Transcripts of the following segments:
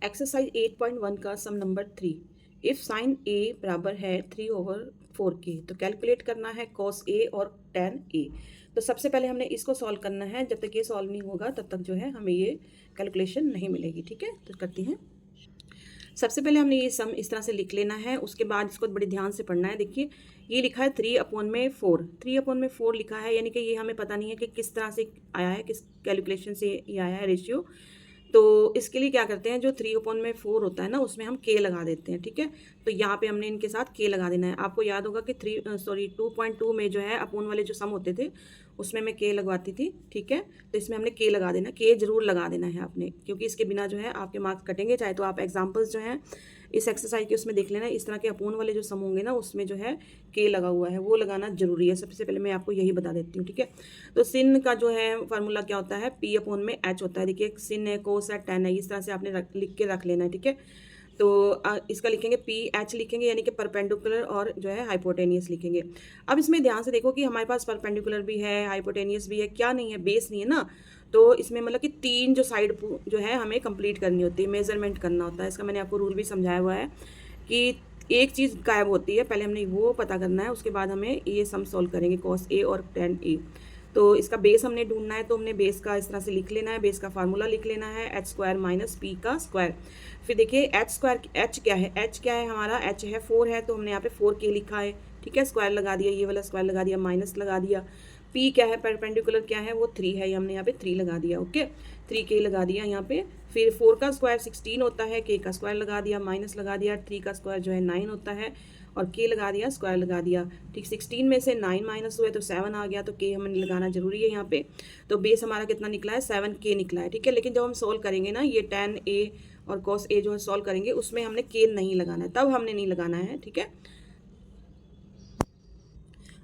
Exercise 8.1 का सम number 3। If sign ए बराबर है 3/4 के, तो कैलकुलेट करना है कॉस ए और tan ए। तो सबसे पहले हमने इसको सॉल्व करना है। जब तक ये सॉल्व नहीं होगा तब तक जो है हमें ये कैलकुलेशन नहीं मिलेगी। ठीक है, तो करती हैं। सबसे पहले हमने ये सम इस तरह से लिख लेना है, उसके बाद इसको बड़े ध्यान से पढ़ना है। देखिए ये लिखा है 3/4, 3/4 लिखा है, यानी कि ये हमें पता नहीं है कि किस तरह से आया है, किस कैलकुलेशन से ये आया है रेशियो। तो इसके लिए क्या करते हैं, जो 3/4 होता है ना उसमें हम के लगा देते हैं। ठीक है, तो यहाँ पे हमने इनके साथ के लगा देना है। आपको याद होगा कि 2.2 में जो है अपोन वाले जो सम होते थे उसमें मैं के लगवाती थी। ठीक है, तो इसमें हमने के लगा देना, के जरूर लगा देना है आपने, क्योंकि इसके बिना जो है आपके मार्क्स कटेंगे। चाहे तो आप एग्जाम्पल्स जो हैं इस एक्सरसाइज के उसमें देख लेना, इस तरह के अपोन वाले जो सम होंगे ना उसमें जो है के लगा हुआ है, वो लगाना जरूरी है। सबसे पहले मैं आपको यही बता देती हूँ। ठीक है, तो सिन का जो है फार्मूला क्या होता है, P/H होता है। देखिए सिन है, कोस है, टेन है, इस तरह से आपने लिख के रख लेना है। ठीक है, तो इसका लिखेंगे PH लिखेंगे, यानी कि परपेंडिकुलर और जो है हाइपोटेनियस लिखेंगे। अब इसमें ध्यान से देखो कि हमारे पास परपेंडिकुलर भी है, हाइपोटेनियस भी है, क्या नहीं है, बेस नहीं है ना। तो इसमें मतलब कि तीन जो साइड जो है हमें कंप्लीट करनी होती है, मेजरमेंट करना होता है। इसका मैंने आपको रूल भी समझाया हुआ है कि एक चीज़ गायब होती है, पहले हमने वो पता करना है, उसके बाद हमें ये सम सॉल्व करेंगे कॉस ए और tan ए। तो इसका बेस हमने ढूंढना है, तो हमने बेस का इस तरह से लिख लेना है, बेस का फार्मूला लिख लेना है h² - p का स्क्वायर। फिर देखिए h क्या है, h क्या है हमारा, h है 4 है, तो हमने यहाँ पे 4k लिखा है। ठीक है, स्क्वायर लगा दिया, ये वाला स्क्वायर लगा दिया, माइनस लगा दिया। p क्या है, परपेंडिकुलर क्या है, वो 3 है, ये हमने यहाँ पे 3 लगा दिया। ओके, 3k लगा दिया यहाँ पे। फिर 4 का स्क्वायर 16 होता है, k का स्क्वायर लगा दिया, माइनस लगा दिया, 3 का स्क्वायर जो है 9 होता है, और k लगा दिया, स्क्वायर लगा दिया। ठीक, 16 में से 9 माइनस हुए तो 7 आ गया, तो k हमें लगाना जरूरी है यहाँ पे। तो बेस हमारा कितना निकला है, 7k निकला है। ठीक है, लेकिन जब हम सॉल्व करेंगे ना ये tan a और cos a जो है सॉल्व करेंगे, उसमें हमने k नहीं लगाना है, तब हमने नहीं लगाना है। ठीक है,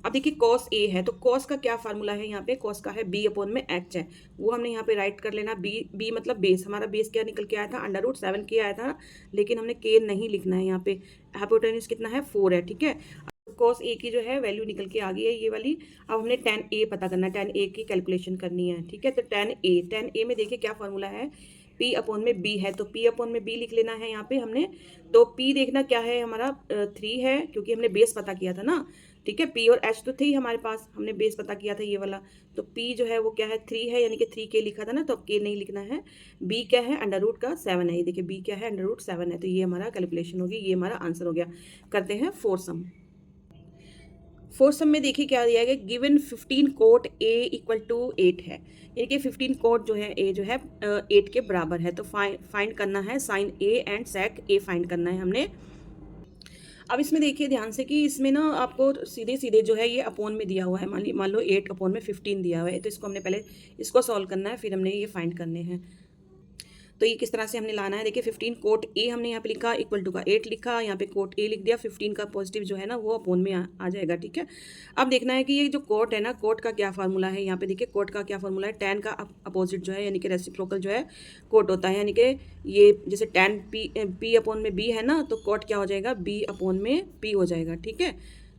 अब देखिए cos a है, तो cos का क्या फार्मूला है, यहाँ पे cos का है B/H है, वो हमने यहाँ पे राइट कर लेना। b मतलब बेस, हमारा बेस क्या निकल के आया था, √7k आया था, लेकिन हमने k नहीं लिखना है यहाँ पे। हाइपोटेन्यूज कितना है, 4 है। ठीक है, cos a की जो है वैल्यू निकल के आ गई है ये वाली। अब हमने tan a पता करना है, tan a की कैलकुलेशन करनी है। ठीक है, तो tan a में देखिए क्या फार्मूला है, P/B है, तो P/B लिख लेना है यहाँ पे हमने। तो P देखना क्या है हमारा, 3 है, क्योंकि हमने बेस पता किया था ना। ठीक है, P और H तो थे हमारे पास, हमने बेस पता किया था ये वाला। तो P जो है वो क्या है, 3 है, यानी कि 3k लिखा था ना, तो अब k नहीं लिखना है। B क्या है, √7 है, ये देखिए B क्या है, √7 है, तो ये हमारा कैलकुलेशन होगी, ये हमारा आंसर हो गया। करते हैं फोर्थ सम। फोर्थ सम में देखिए क्या दिया गया, गिवन 15 कोट a = 8 है, यानी कि 15 कोट जो है a जो है 8 के बराबर है। तो फाइंड करना है sine a and sec a find करना है हमने। अब इसमें देखिए ध्यान से कि इसमें ना आपको सीधे सीधे जो है ये अपोन में दिया हुआ है, मान लो 8/15 दिया हुआ है, तो इसको हमने पहले इसको सॉल्व करना है, फिर हमने ये फाइंड करने हैं। तो ये किस तरह से हमने लाना है, देखिए 15 कोट ए हमने यहाँ पे लिखा, इक्वल टू का 8 लिखा, यहाँ पे कोट ए लिख दिया, 15 का पॉजिटिव जो है ना वो अपोन में आ जाएगा। ठीक है, अब देखना है कि ये जो कोट है ना, कोट का क्या फार्मूला है, यहाँ पे देखिए कोट का क्या फार्मूला है, tan का अपोजिट जो है यानी कि रेसिप्रोकल जो है कोट होता है, यानी कि ये जैसे tan P/B है ना, तो कोट क्या हो जाएगा, B/P हो जाएगा। ठीक है,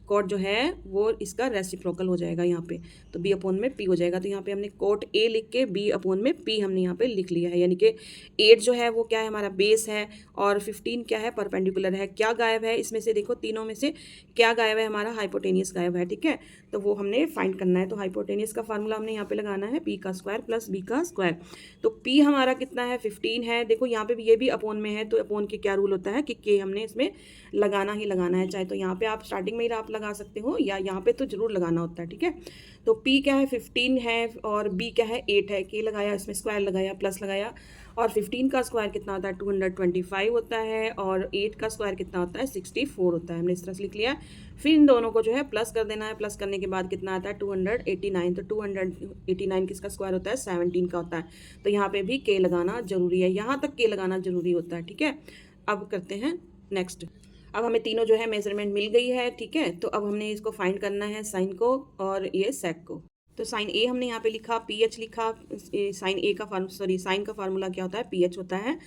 कोट जो है वो इसका रेसिप्रोकल हो जाएगा यहाँ पे, तो B/P हो जाएगा। तो यहाँ पे हमने कोट A लिख के B/P हमने यहाँ पे लिख लिया है, यानी कि 8 जो है वो क्या है, हमारा बेस है, और 15 क्या है, परपेंडिकुलर है। क्या गायब है इसमें से, देखो तीनों में से क्या गायब है, हमारा हाइपोटेनियस गायब है। ठीक है, तो वो हमने फाइंड करना है। तो हाइपोटेनियस का फार्मूला हमने यहाँ पे लगाना है, p का स्क्वायर प्लस b का स्क्वायर। तो p हमारा कितना है, 15 है। देखो यहाँ पे भी ये भी अपोन में है, तो अपोन के क्या रूल होता है कि k हमने इसमें लगाना ही लगाना है, चाहे तो यहाँ पे आप स्टार्टिंग में ही आप लगा सकते हो, या यहाँ पे तो जरूर लगाना होता है। ठीक है, तो p क्या है, 15 है, और b क्या है, 8 है, k लगाया, इसमें स्क्वायर लगाया, प्लस लगाया, और 15 का स्क्वायर कितना होता है, 225 होता है, और 8 का स्क्वायर कितना होता है, 64 होता है। हमने इस तरह से लिख लिया। फिर इन दोनों को जो है प्लस कर देना है, प्लस करने के बाद कितना आता है, 289। तो 289 किसका स्क्वायर होता है, 17 का होता है। तो यहाँ पे भी k लगाना जरूरी है, यहाँ तक k लगाना जरूरी होता है। ठीक है, अब करते हैं नेक्स्ट। अब हमें तीनों जो है मेजरमेंट मिल गई है। ठीक है, तो अब हमने इसको फाइंड करना है, साइन को और ये सेक को। तो साइन ए हमने यहाँ पे लिखा, पी एच लिखा, साइन का फार्मूला क्या होता है, पी एच होता है,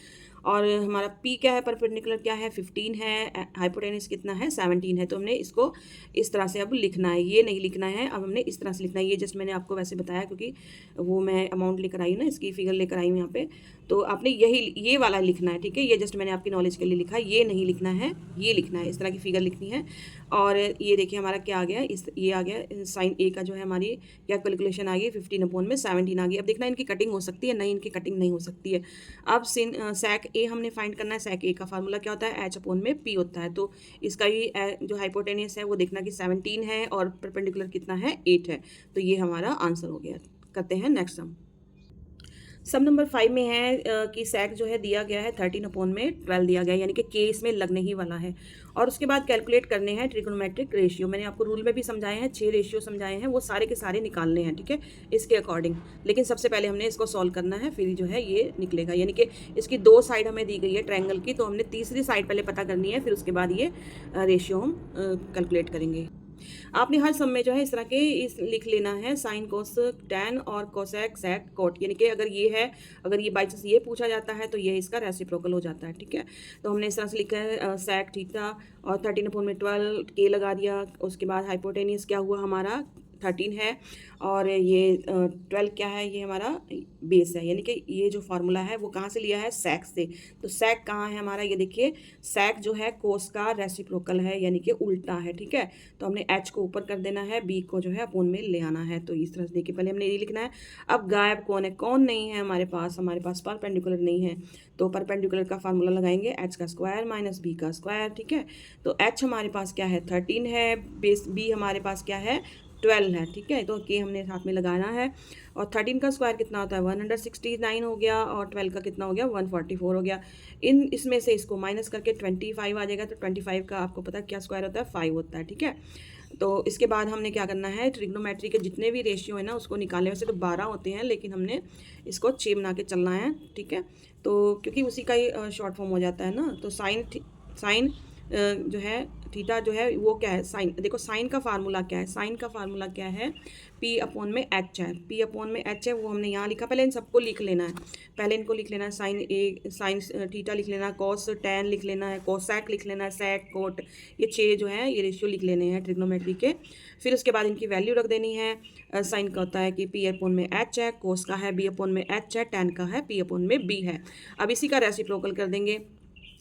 और हमारा पी क्या है, परपेंडिकुलर क्या है 15 है, हाइपोटेन्यूज कितना है 17 है। तो हमने इसको इस तरह से अब लिखना है, ये नहीं लिखना है, अब हमने इस तरह से लिखना है। ये जस्ट मैंने आपको वैसे बताया क्योंकि वो मैं अमाउंट लेकर आई ना, इसकी फिगर लेकर आई हूँ यहाँ पे, तो आपने ये वाला लिखना है, ठीक है। ये जस्ट मैंने आपकी नॉलेज के लिए लिखा है, ये नहीं लिखना है, ये लिखना है, इस तरह की फिगर लिखनी है। और ये देखिए हमारा क्या आ गया, ये आ गया साइन ए का जो है हमारी क्या कैलकुलेशन आ गई 15/17 आ गई। अब देखना इनकी कटिंग हो सकती है, नहीं इनकी कटिंग नहीं हो सकती है। अब सैक ए हमने फाइंड करना है। सैक ए का फार्मूला क्या होता है, H/P होता है। तो इसका भी जो हाइपोटेनियस है वो देखना कि 17 है और परपेंडिकुलर कितना है 8 है। तो ये हमारा आंसर हो गया। करते हैं नेक्स्ट सम नंबर 5 में है कि सैक जो है दिया गया है 13/12 दिया गया है, यानी कि के इसमें लगने ही वाला है। और उसके बाद कैलकुलेट करने हैं ट्रिग्नोमेट्रिक रेशियो। मैंने आपको रूल में भी समझाए हैं, 6 रेशियो समझाए हैं, वो सारे के सारे निकालने हैं, ठीक है, इसके अकॉर्डिंग। लेकिन सबसे पहले हमने इसको सॉल्व करना है, फिर जो है ये निकलेगा। यानी कि इसकी 2 साइड हमें दी गई है ट्रायंगल की, तो हमने तीसरी साइड पहले पता करनी है, फिर उसके बाद ये रेशियो हम कैलकुलेट करेंगे। आपने हर सम में जो है इस तरह के लिख लेना है साइन कोस टैन और कोसेक सेक कोट, यानी कि अगर ये बाई चांस ये पूछा जाता है तो ये इसका रेसिप्रोकल हो जाता है, ठीक है। तो हमने इस तरह से लिखा है सेक थीटा और 13/12 के लगा दिया। उसके बाद हाइपोटेनियस क्या हुआ हमारा 13 है, और ये 12 क्या है, ये हमारा बेस है। यानी कि ये जो फार्मूला है वो कहाँ से लिया है, सैक से। तो सैक कहाँ है हमारा, ये देखिए सैक जो है कोस का रेसिप्रोकल है, यानी कि उल्टा है, ठीक है। तो हमने एच को ऊपर कर देना है, बी को जो है अपोन में ले आना है। तो इस तरह से देखिए पहले हमने ये लिखना है। अब गायब कौन है, कौन नहीं है हमारे पास परपेंडिकुलर नहीं है। तो परपेंडिकुलर का फार्मूला लगाएंगे एच का स्क्वायर माइनस बी का स्क्वायर, ठीक है। तो एच हमारे पास क्या है 13 है, बेस बी हमारे पास क्या है 12 है, ठीक है। तो के हमने साथ में लगाना है। और 13 का स्क्वायर कितना होता है 169 हो गया, और 12 का कितना हो गया 144 हो गया। इसमें से इसको माइनस करके 25 आ जाएगा। तो 25 का आपको पता है क्या स्क्वायर होता है 5 होता है, ठीक है। तो इसके बाद हमने क्या करना है, ट्रिग्नोमेट्री के जितने भी रेशियो है ना उसको निकालने। वैसे तो 12 होते हैं, लेकिन हमने इसको 6 बना के चलना है, ठीक है। तो क्योंकि उसी का ही शॉर्ट फॉर्म हो जाता है ना। तो साइन जो है थीटा जो है वो क्या है, साइन देखो साइन का फार्मूला क्या है, साइन का फार्मूला क्या है P/H है। P/H है वो हमने यहाँ लिखा। पहले इन सबको लिख लेना है, पहले इनको लिख लेना है। साइन थीटा लिख लेना है, कॉस टैन लिख लेना है, कोसैक लिख लेना है, सैक कोट, ये 6 जो है ये रेशियो लिख लेने हैं ट्रिग्नोमेट्री के। फिर उसके बाद इनकी वैल्यू रख देनी है। साइन का होता है कि P/H है, कोस का है B/H है, टैन का है P/B है। अब इसी का रेसिप्रोकल कर देंगे।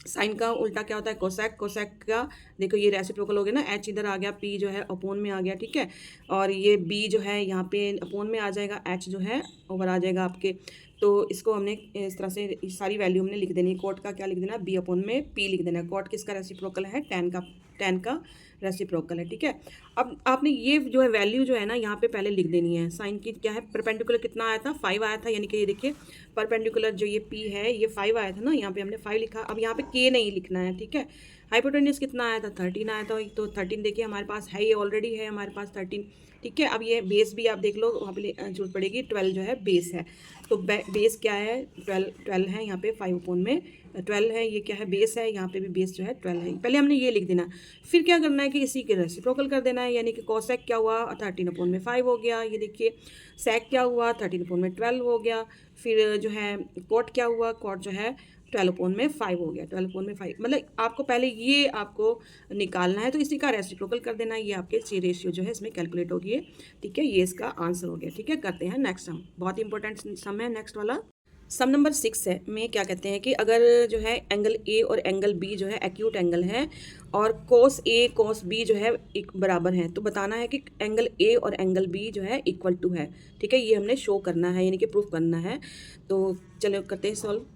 साइन का उल्टा क्या होता है कोसैक, कोसैक का देखो ये रेसिप्रोकल हो गया ना, एच इधर आ गया, पी जो है अपोन में आ गया, ठीक है। और ये बी जो है यहाँ पे अपोन में आ जाएगा, एच जो है ओवर आ जाएगा आपके। तो इसको हमने इस तरह से सारी वैल्यू हमने लिख देनी है। कोट का क्या लिख देना, बी अपोन में पी लिख देना है। कोट किसका रेसिप्रोकल है, टैन का रेसिप्रोकल है, ठीक है। अब आपने ये जो है वैल्यू जो है ना यहाँ पे पहले लिख देनी है। साइन की क्या है, परपेंडिकुलर कितना आया था 5 आया था, यानी कि ये देखिए परपेंडिकुलर जो ये पी है ये 5 आया था ना, यहाँ पे हमने 5 लिखा। अब यहाँ पे के नहीं लिखना है, ठीक है। हाइपोटेन्यूज कितना आया था 13 आया था, तो 13 देखिए हमारे पास है, ये ऑलरेडी है हमारे पास 13, ठीक है। अब ये बेस भी आप देख लो, वहाँ पे जरूरत पड़ेगी 12 जो है बेस है। तो बेस क्या है 12 है, यहाँ पे 5/12 है, ये क्या है बेस है, यहाँ पे भी बेस जो है 12 है। पहले हमने ये लिख देना, फिर क्या करना है कि इसी के रेसिप्रोकल कर देना है। यानी कि कोसेक क्या हुआ 13/5 हो गया, ये देखिए सेक क्या हुआ 13/12 हो गया। फिर जो है कोट क्या हुआ, कोट जो है 12/5 हो गया, 12/5। मतलब आपको पहले ये आपको निकालना है, तो इसी का रेसिप्रोकल कर देना है। ये आपके सी रेशियो जो है इसमें कैलकुलेट होगी, ठीक है। ये इसका आंसर हो गया, ठीक है। करते हैं नेक्स्ट सम, बहुत इंपॉर्टेंट सम है नेक्स्ट वाला। सम नंबर 6 है में क्या कहते हैं कि अगर जो है एंगल ए और एंगल बी जो है एक्यूट एंगल है, और कोस ए कोस बी जो है एक बराबर है, तो बताना है कि एंगल ए और एंगल बी जो है इक्वल टू है, ठीक है। ये हमने शो करना है, यानी कि प्रूफ करना है। तो चलो करते हैं सॉल्व।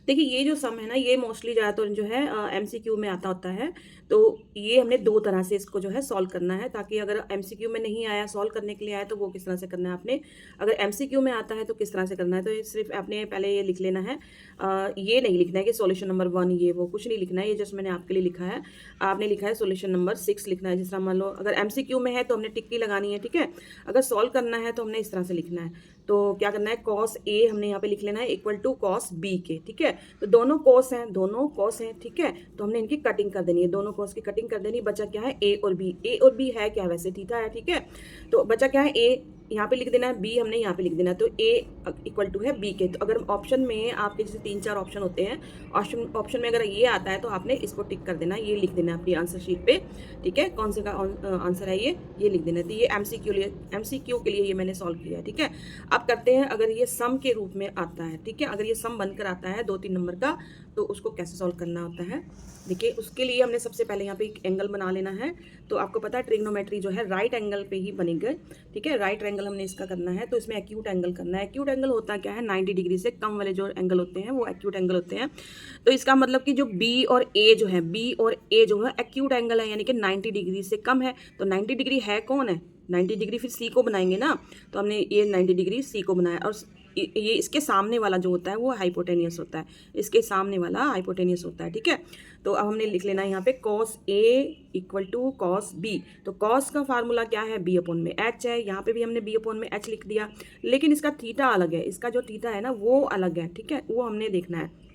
देखिए ये जो सम है ना ये मोस्टली ज़्यादातर जो है एमसीक्यू में आता होता है। तो ये हमने 2 तरह से इसको जो है सॉल्व करना है, ताकि अगर एमसीक्यू में नहीं आया सॉल्व करने के लिए आया तो वो किस तरह से करना है आपने, अगर एमसीक्यू में आता है तो किस तरह से करना है। तो ये सिर्फ आपने पहले ये लिख लेना है, ये नहीं लिखना है कि सॉल्यूशन नंबर 1 ये वो कुछ नहीं लिखना है, ये जस्ट मैंने आपके लिए लिखा है। आपने लिखा है सॉल्यूशन नंबर 6 लिखना है। जिस तरह मान लो अगर एमसीक्यू में है तो हमने टिक्की लगानी है, ठीक है। अगर सॉल्व करना है तो हमने इस तरह से लिखना है। तो क्या करना है, कॉस ए हमने यहाँ पे लिख लेना है इक्वल टू कॉस बी के, ठीक है। तो दोनों कॉस हैं, ठीक है। तो हमने इनकी कटिंग कर देनी है, दोनों कॉस की कटिंग कर देनी। बचा क्या है ए और बी है क्या, वैसे थीटा है, ठीक है। तो बचा क्या है यहाँ पे लिख देना है, बी हमने यहाँ पे लिख देना है, तो ए इक्वल टू है बी के। तो अगर ऑप्शन में आपके जैसे 3-4 ऑप्शन होते हैं, ऑप्शन में अगर ये आता है तो आपने इसको टिक कर देना, ये लिख देना अपनी आंसर शीट पे, ठीक है। कौन से का आंसर है ये लिख देना। तो ये एमसीक्यू के लिए ये मैंने सॉल्व किया है, ठीक है। अब करते हैं अगर ये सम के रूप में आता है, ठीक है, अगर ये सम बनकर आता है 2-3 नंबर का, तो उसको कैसे सॉल्व करना होता है। देखिए उसके लिए हमने सबसे पहले यहाँ पे एक एंगल बना लेना है। तो आपको पता है ट्रिग्नोमेट्री जो है राइट एंगल पे ही बनेगा, ठीक है। राइट एंगल हमने इसका करना है, तो इसमें एक्यूट एंगल करना है। एक्यूट एंगल होता क्या है, 90 डिग्री से कम वाले जो एंगल होते हैं वो एक्यूट एंगल होते हैं। तो इसका मतलब कि जो बी और ए जो है एक्यूट एंगल है, यानी कि 90 डिग्री से कम है। तो 90 डिग्री है कौन है, 90 डिग्री फिर सी को बनाएंगे ना, तो हमने ये 90 डिग्री सी को बनाया, और ये इसके सामने वाला जो होता है वो हाइपोटेनियस होता है, इसके सामने वाला हाइपोटेनियस होता है, ठीक है। तो अब हमने लिख लेना है यहाँ पे cos A equal to cos B. तो कॉस का फार्मूला क्या है, बी अपॉन में एच है, यहाँ पे भी हमने बी अपॉन में एच लिख दिया, लेकिन इसका थीटा अलग है, इसका जो थीटा है ना वो अलग है, ठीक है, वो हमने देखना है।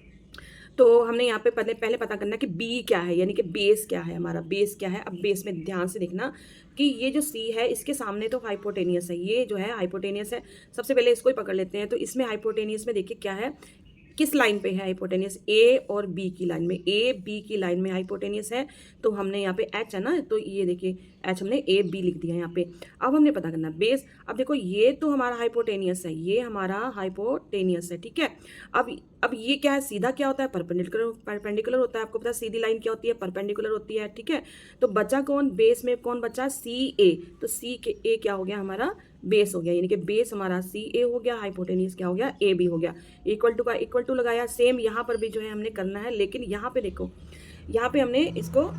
तो हमने यहाँ पे पहले पता करना है कि बी क्या है, यानी कि बेस क्या है, हमारा बेस क्या है। अब बेस में ध्यान से देखना कि ये जो सी है इसके सामने तो हाइपोटेनियस है, ये जो है हाइपोटेनियस है। सबसे पहले इसको ही पकड़ लेते हैं। तो इसमें हाइपोटेनियस में देखिए क्या है, किस लाइन पे है हाइपोटेनियस, ए और बी की लाइन में, ए बी की लाइन में हाइपोटेनियस है। तो हमने यहाँ पे एच है ना, तो ये देखिए एच हमने ए बी लिख दिया यहाँ पे। अब हमने पता करना बेस। अब देखो ये तो हमारा हाइपोटेनियस है, ये हमारा हाइपोटेनियस है, ठीक है। अब ये क्या है, सीधा क्या होता है, परपेंडिकुलर होता है। आपको पता है सीधी लाइन क्या होती है, परपेंडिकुलर होती है, ठीक है। तो बचा कौन, बेस में कौन बचा, सी ए। तो सी के ए क्या हो गया, हमारा बेस हो गया, यानी कि बेस हमारा सी ए हो गया, हाइपोटेनियस क्या हो गया, ए बी हो गया। इक्वल टू का इक्वल टू लगाया, सेम यहाँ पर भी जो है हमने करना है। लेकिन यहाँ पे देखो, यहाँ पे हमने इसको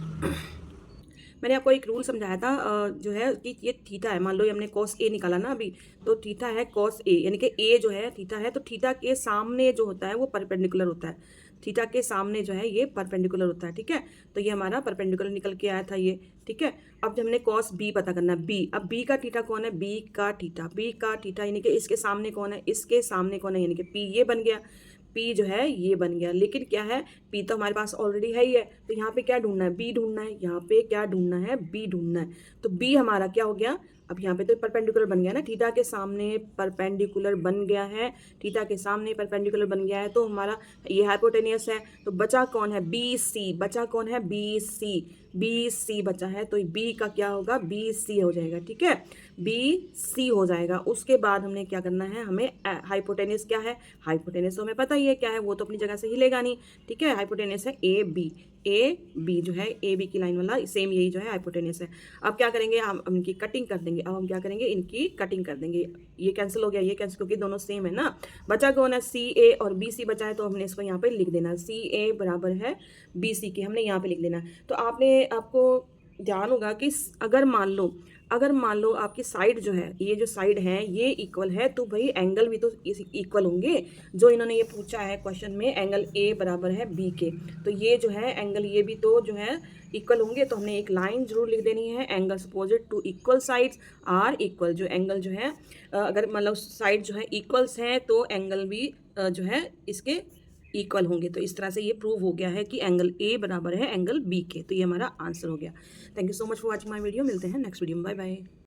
मैंने आपको एक रूल समझाया था जो है कि ये थीटा है, मान लो ये हमने कॉस ए निकाला ना अभी, तो थीटा है कॉस ए, यानी कि ए जो है थीटा है, तो थीटा के सामने जो होता है वो परपेंडिकुलर होता है, थीटा के सामने जो है ये परपेंडिकुलर होता है, ठीक है। तो ये हमारा परपेंडिकुलर निकल के आया था ये, ठीक है। अब जब हमने कॉस बी पता करना है, बी, अब बी का थीटा कौन है, बी का थीटा यानी कि इसके सामने कौन है, इसके सामने कौन है, यानी कि पी, ये बन गया, पी जो है ये बन गया। लेकिन क्या है, पी तो हमारे पास ऑलरेडी है ही है, तो यहाँ पे क्या ढूंढना है, बी ढूंढना है, यहाँ पे क्या ढूंढना है, बी ढूंढना है। तो बी हमारा क्या हो गया, अब यहाँ पे तो परपेंडिकुलर बन गया ना, थीटा के सामने परपेंडिकुलर बन गया है, थीटा के सामने परपेंडिकुलर बन गया है, तो हमारा ये हाइपोटेनियस है। तो बचा कौन है, बी सी, बचा कौन है, बी सी, बी सी बचा है, तो बी का क्या होगा, बी सी हो जाएगा, ठीक है, बी सी हो जाएगा। उसके बाद हमने क्या करना है, हमें हाइपोटेनियस क्या है, हाइपोटेनियस तो हमें पता ही है क्या है, वो तो अपनी जगह से हिलेगा नहीं, ठीक है। हाइपोटेनियस है ए बी जो है ए बी की लाइन वाला सेम यही जो है हाइपोटेनियस है। अब क्या करेंगे, हम इनकी कटिंग कर देंगे। अब हम क्या करेंगे, इनकी कटिंग कर देंगे, ये कैंसिल हो गया, ये कैंसिल, क्योंकि दोनों सेम है ना। बचा कौन है, सी ए और बी सी बचा है, तो हमने इसको यहाँ पे लिख देना, सी ए बराबर है बी सी के, हमने यहाँ पे लिख देना। तो आपको ध्यान होगा कि अगर मान लो आपकी साइड जो है, ये जो साइड है ये इक्वल है, तो भाई एंगल भी तो इक्वल होंगे। जो इन्होंने ये पूछा है क्वेश्चन में, एंगल ए बराबर है बी के, तो ये जो है एंगल ये भी तो जो है इक्वल होंगे। तो हमने एक लाइन जरूर लिख देनी है, angles opposite to equal sides are equal. जो एंगल जो है अगर मतलब साइड जो है इक्वल्स हैं, तो एंगल भी जो है इसके इक्वल होंगे। तो इस तरह से ये प्रूव हो गया है कि एंगल ए बराबर है एंगल बी के। तो ये हमारा आंसर हो गया। Thank you so much for watching my video. मिलते हैं नेक्स्ट वीडियो में, बाय बाय।